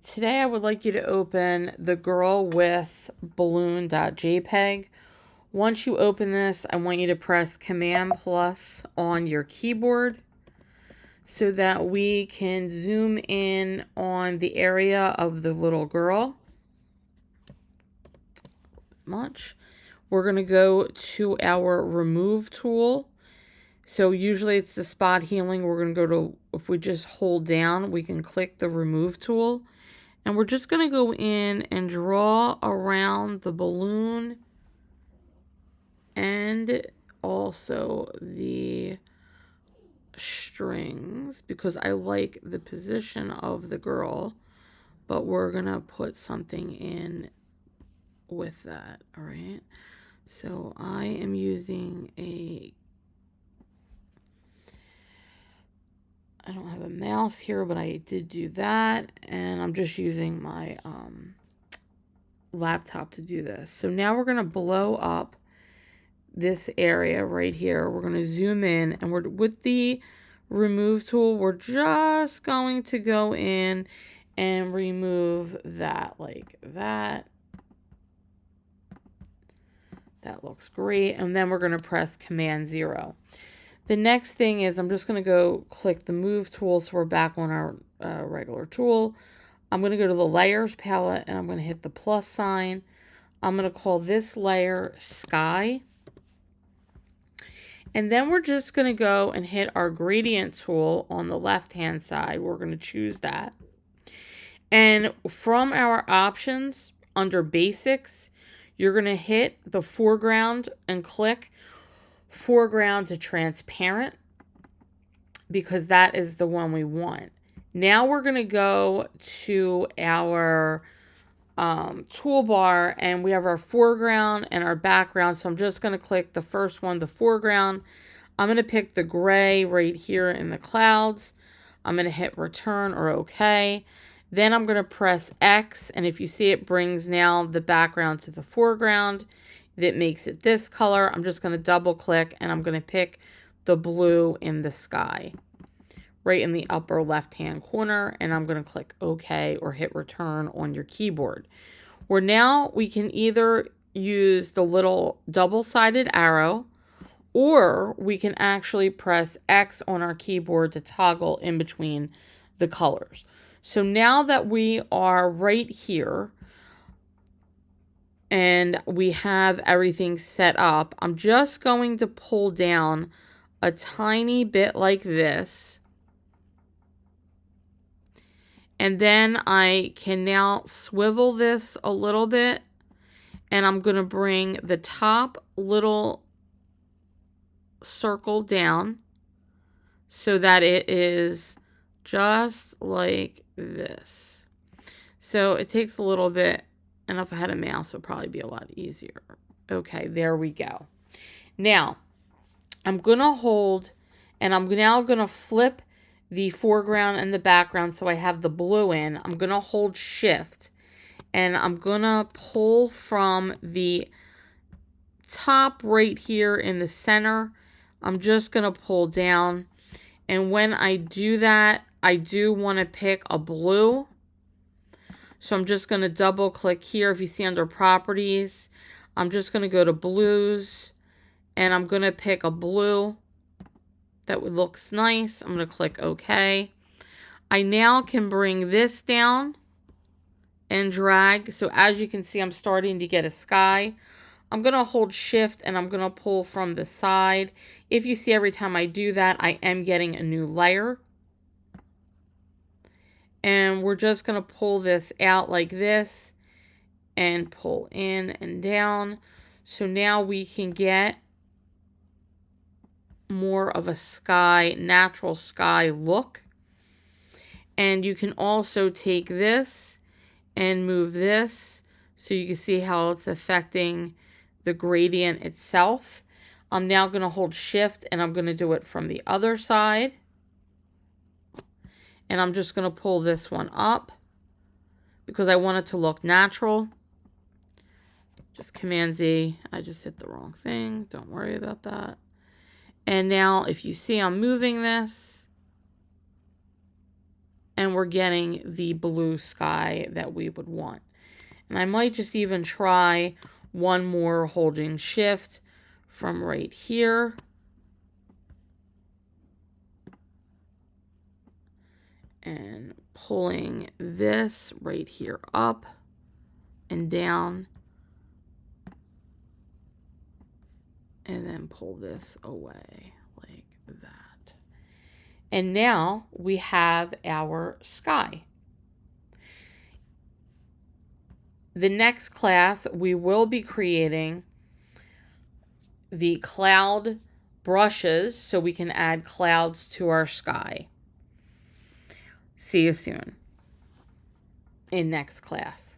Today I would like you to open the girl with balloon.jpg. Once you open this, I want you to press Command plus on your keyboard so that we can zoom in on the area of the little girl. We're going to go to our remove tool. So usually it's the spot healing. We're going to go to, if we just hold down, we can click the remove tool. And we're just going to go in and draw around the balloon and also the strings because I like the position of the girl, but we're going to put something in with that. All right. So I am using I don't have a mouse here, but I did do that. And I'm just using my laptop to do this. So now we're going to blow up this area right here. We're going to zoom in, and we're with the remove tool, we're just going to go in and remove that like that. That looks great. And then we're going to press Command 0. The next thing is I'm just going to go click the move tool. So we're back on our regular tool. I'm going to go to the layers palette and I'm going to hit the plus sign. I'm going to call this layer sky. And then we're just going to go and hit our gradient tool on the left hand side. We're going to choose that. And from our options under basics, you're going to hit the foreground and click foreground to transparent because that is the one we want. Now we're going to go to our toolbar and we have our foreground and our background. So I'm just going to click the first one, the foreground. I'm going to pick the gray right here in the clouds. I'm going to hit return or OK. Then I'm going to press X, and if you see, it brings now the background to the foreground. That makes it this color. I'm just going to double click and I'm going to pick the blue in the sky right in the upper left hand corner, and I'm going to click OK or hit return on your keyboard. Where now we can either use the little double-sided arrow, or we can actually press X on our keyboard to toggle in between the colors. So now that we are right here and we have everything set up, I'm just going to pull down a tiny bit like this. And then I can now swivel this a little bit, and I'm going to bring the top little circle down so that it is just like this. So it takes a little bit, and if I had a mouse, it would probably be a lot easier. Okay, there we go. Now, I'm going to hold, and I'm now going to flip the foreground and the background so I have the blue in. I'm going to hold shift, and I'm going to pull from the top right here in the center. I'm just going to pull down, and when I do that, I do want to pick a blue. So I'm just going to double click here. If you see under properties, I'm just going to go to blues, and I'm going to pick a blue that looks nice. I'm going to click OK. I now can bring this down and drag. So as you can see, I'm starting to get a sky. I'm going to hold shift and I'm going to pull from the side. If you see, every time I do that, I am getting a new layer. And we're just going to pull this out like this and pull in and down. So now we can get more of a sky, natural sky look. And you can also take this and move this so you can see how it's affecting the gradient itself. I'm now going to hold shift and I'm going to do it from the other side. And I'm just going to pull this one up because I want it to look natural. Just Command Z. I just hit the wrong thing. Don't worry about that. And now if you see I'm moving this, and we're getting the blue sky that we would want. And I might just even try one more holding shift from right here. And pulling this right here up and down. And then pull this away like that. And now we have our sky. The next class, we will be creating the cloud brushes so we can add clouds to our sky. See you soon in next class.